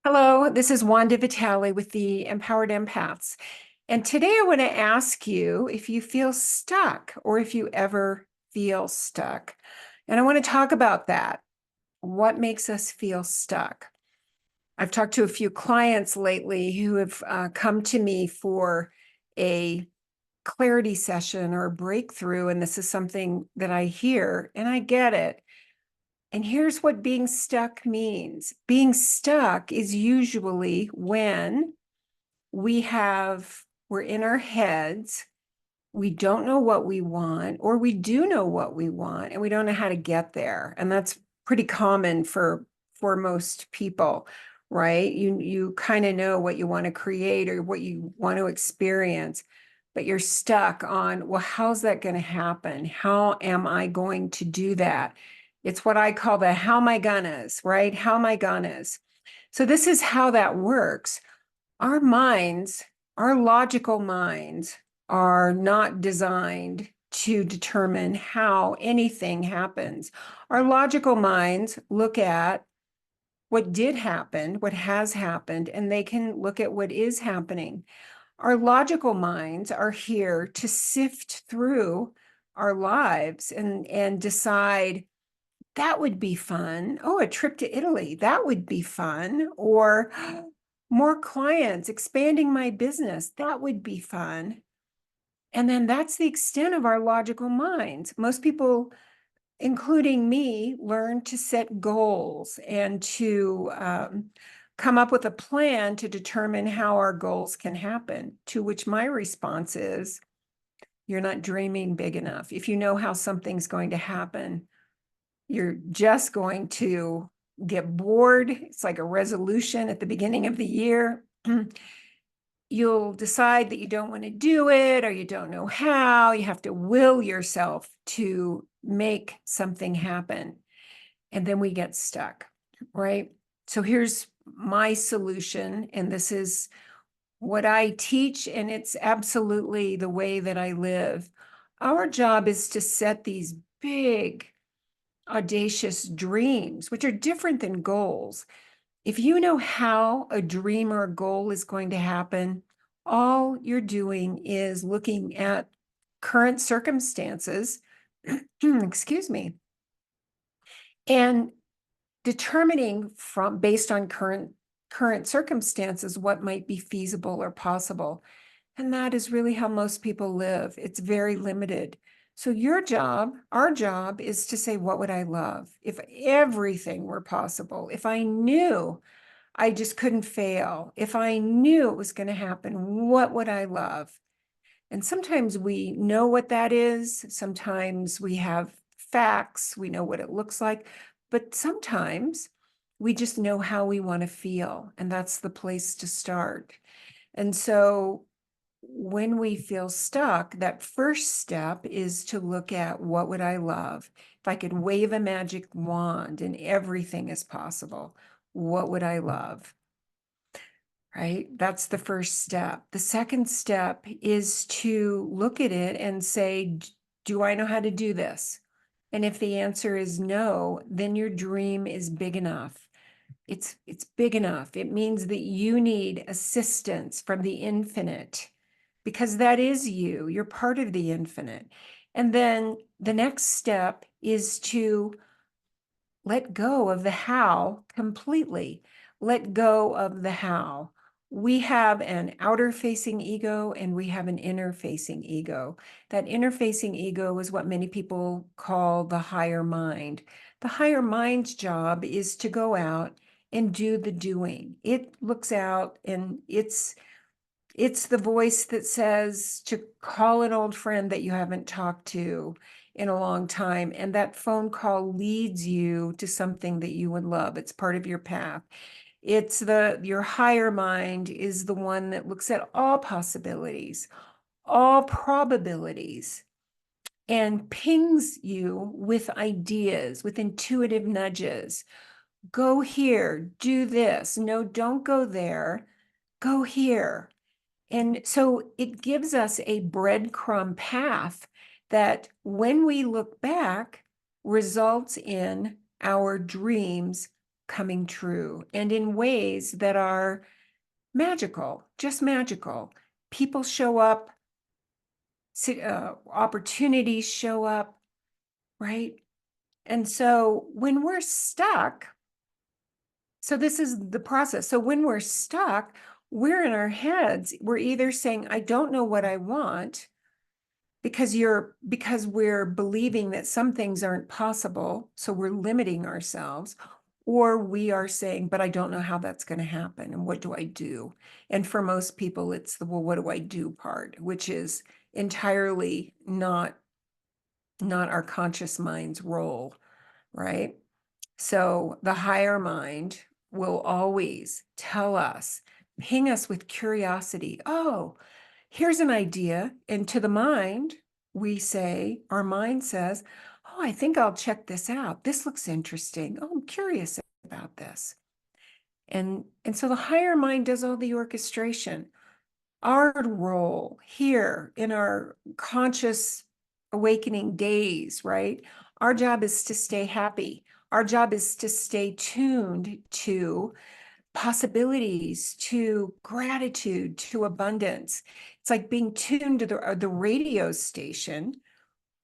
Hello, this is Wanda Vitale with the Empowered Empaths. And today I want to ask you if you feel stuck or if you ever feel stuck. And I want to talk about that. What makes us feel stuck? I've talked to a few clients lately who have come to me for a clarity session or a breakthrough. And this is something that I hear and I get it. And here's what being stuck means. Being stuck is usually when we're in our heads, we don't know what we want, or we do know what we want, and we don't know how to get there. And that's pretty common for most people, right? You kind of know what you want to create or what you want to experience, but you're stuck on, well, how's that going to happen? How am I going to do that? It's what I call the how am I gonna's, right? How am I gonna's? So this is how that works. Our minds, our logical minds, are not designed to determine how anything happens. Our logical minds look at what did happen, what has happened, and they can look at what is happening. Our logical minds are here to sift through our lives and decide that would be fun. Oh, a trip to Italy, that would be fun. Or more clients, expanding my business, that would be fun. And then that's the extent of our logical minds. Most people, including me, learn to set goals and to come up with a plan to determine how our goals can happen. To which my response is, you're not dreaming big enough. If you know how something's going to happen, you're just going to get bored. It's like a resolution at the beginning of the year. You'll decide that you don't want to do it or you don't know how. You have to will yourself to make something happen. And then we get stuck, right? So here's my solution. And this is what I teach, and it's absolutely the way that I live. Our job is to set these big, audacious dreams, which are different than goals. If you know how a dream or a goal is going to happen, all you're doing is looking at current circumstances, excuse me, and determining from based on current circumstances what might be feasible or possible. And that is really how most people live. It's very limited. So your job, our job, is to say, what would I love? If everything were possible, if I knew I just couldn't fail, if I knew it was going to happen, what would I love? And sometimes we know what that is. Sometimes we have facts, we know what it looks like, but sometimes we just know how we want to feel. And that's the place to start. And so when we feel stuck, that first step is to look at what would I love? If I could wave a magic wand and everything is possible, what would I love? Right? That's the first step. The second step is to look at it and say, do I know how to do this? And if the answer is no, then your dream is big enough. It's big enough. It means that you need assistance from the infinite because that is you. You're part of the infinite. And then the next step is to let go of the how completely. Let go of the how. We have an outer facing ego and we have an inner facing ego. That inner facing ego is what many people call the higher mind. The higher mind's job is to go out and do the doing. It looks out and it's the voice that says to call an old friend that you haven't talked to in a long time. And that phone call leads you to something that you would love. It's part of your path. It's your higher mind is the one that looks at all possibilities, all probabilities, and pings you with ideas, with intuitive nudges. Go here, do this. No, don't go there. Go here. And so it gives us a breadcrumb path that when we look back results in our dreams coming true, and in ways that are magical, just magical. People show up, opportunities show up, right? And so when we're stuck, so this is the process. So when we're stuck, we're in our heads. We're either saying, I don't know what I want, because we're believing that some things aren't possible. So we're limiting ourselves, or we are saying, but I don't know how that's going to happen. And what do I do? And for most people, it's the, well, what do I do part, which is entirely not our conscious mind's role, right? So the higher mind will always tell us, ping us with curiosity. Oh, here's an idea. And to the mind, we say, our mind says, oh, I think I'll check this out. This looks interesting. Oh, I'm curious about this. And so the higher mind does all the orchestration. Our role here in our conscious awakening days, right? Our job is to stay happy. Our job is to stay tuned to possibilities, to gratitude, to abundance. It's like being tuned to the radio station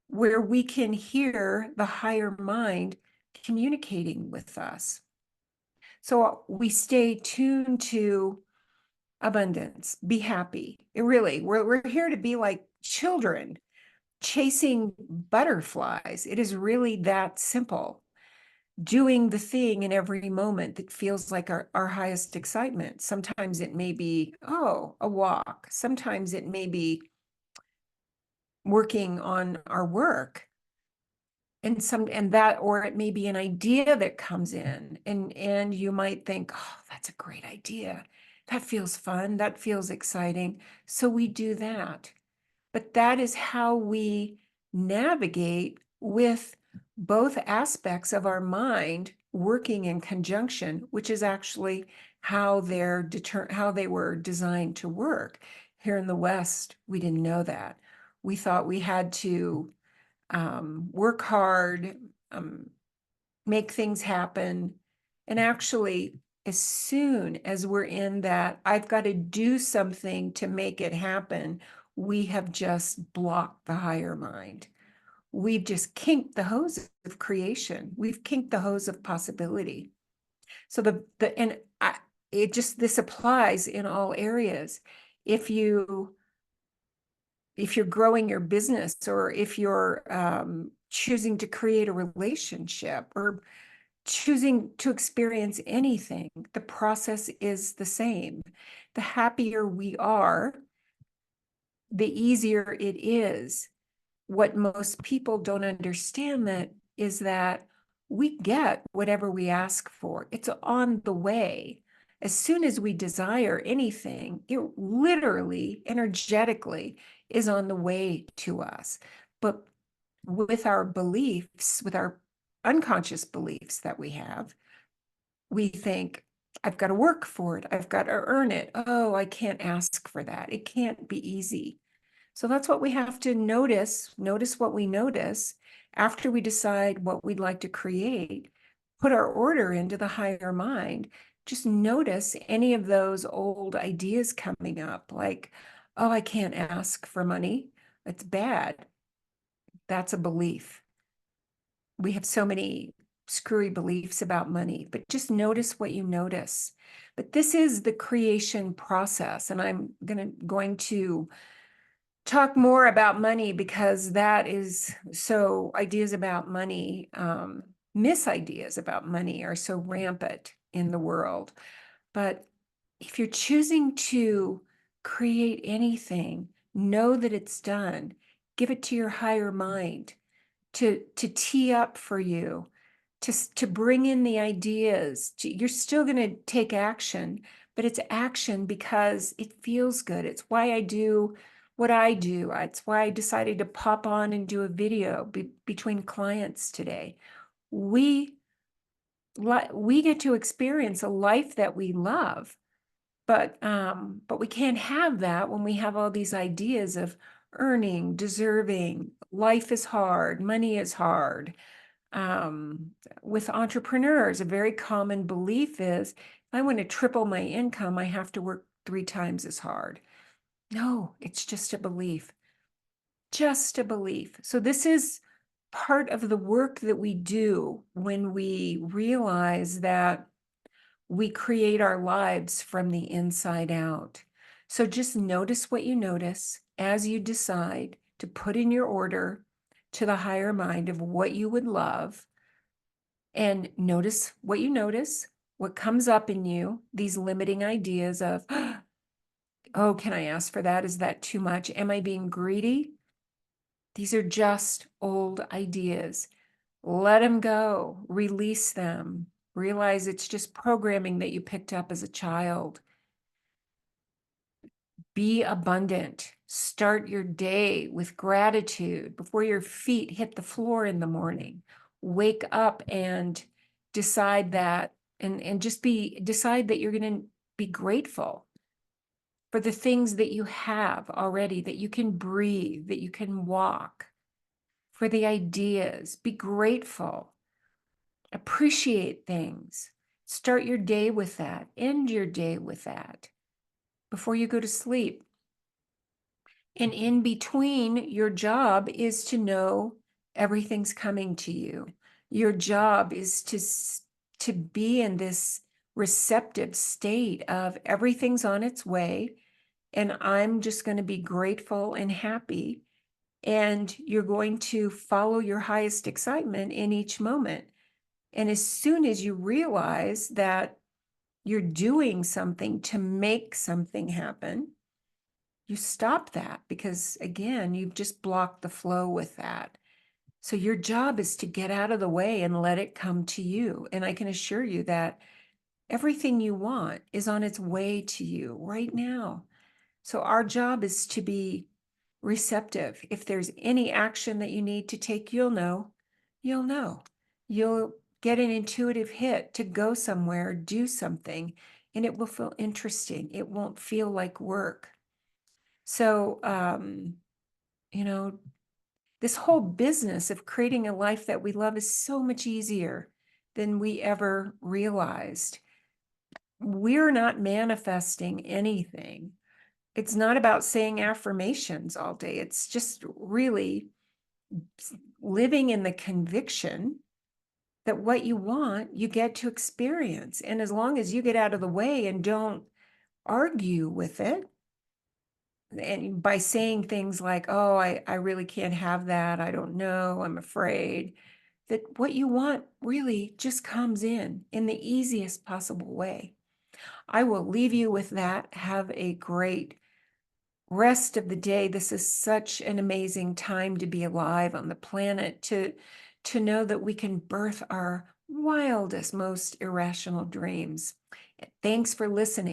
where we can hear the higher mind communicating with us. So we stay tuned to abundance, be happy. We're here to be like children chasing butterflies. It is really that simple. Doing the thing in every moment that feels like our highest excitement. Sometimes it may be, oh, a walk. Sometimes it may be working on our work. Or it may be an idea that comes in, and you might think, oh, that's a great idea. That feels fun. That feels exciting. So we do that. But that is how we navigate with both aspects of our mind working in conjunction, which is actually how they were designed to work. Here in the West, we didn't know that. We thought we had to work hard, make things happen. And actually, as soon as we're in that, I've got to do something to make it happen, we have just blocked the higher mind. We've just kinked the hose of creation. We've kinked the hose of possibility. So this applies in all areas. If you're growing your business, or if you're choosing to create a relationship, or choosing to experience anything, the process is the same. The happier we are, the easier it is. What most people don't understand is that we get whatever we ask for. It's on the way. As soon as we desire anything, it literally, energetically is on the way to us. But with our beliefs, with our unconscious beliefs that we have, we think, I've got to work for it. I've got to earn it. Oh, I can't ask for that. It can't be easy. So that's what we have to notice what we notice after we decide what we'd like to create, put our order into the higher mind. Just notice any of those old ideas coming up, like, oh, I can't ask for money. It's bad. That's a belief. We have so many screwy beliefs about money, but just notice what you notice. But this is the creation process, and I'm going to talk more about money, because that is so, ideas about money, misideas about money are so rampant in the world. But if you're choosing to create anything, know that it's done. Give it to your higher mind to tee up for you, to bring in the ideas. You're still going to take action, but it's action because it feels good. It's why I do what I do. It's why I decided to pop on and do a video between clients today. We get to experience a life that we love, but we can't have that when we have all these ideas of earning, deserving, life is hard, money is hard. With entrepreneurs, a very common belief is, if I want to triple my income, I have to work 3 times as hard. No, it's just a belief. Just a belief. So this is part of the work that we do when we realize that we create our lives from the inside out. So just notice what you notice as you decide to put in your order to the higher mind of what you would love, and notice what you notice, what comes up in you, these limiting ideas of, oh, can I ask for that? Is that too much? Am I being greedy? These are just old ideas. Let them go, release them. Realize it's just programming that you picked up as a child. Be abundant. Start your day with gratitude before your feet hit the floor in the morning. Wake up and decide that, and just decide that you're going to be grateful for the things that you have already, that you can breathe, that you can walk, for the ideas. Be grateful. Appreciate things. Start your day with that. End your day with that before you go to sleep. And in between, your job is to know everything's coming to you. Your job is to be in this receptive state of everything's on its way, and I'm just going to be grateful and happy. And you're going to follow your highest excitement in each moment. And as soon as you realize that you're doing something to make something happen, you stop that, because again, you've just blocked the flow with that. So your job is to get out of the way and let it come to you. And I can assure you that everything you want is on its way to you right now. So our job is to be receptive. If there's any action that you need to take, you'll know. You'll get an intuitive hit to go somewhere, do something, and it will feel interesting. It won't feel like work. So, this whole business of creating a life that we love is so much easier than we ever realized. We're not manifesting anything. It's not about saying affirmations all day. It's just really living in the conviction that what you want, you get to experience. And as long as you get out of the way and don't argue with it, and by saying things like, oh, I really can't have that, I don't know, I'm afraid, that what you want really just comes in the easiest possible way. I will leave you with that. Have a great rest of the day. This is such an amazing time to be alive on the planet, to know that we can birth our wildest, most irrational dreams. Thanks for listening.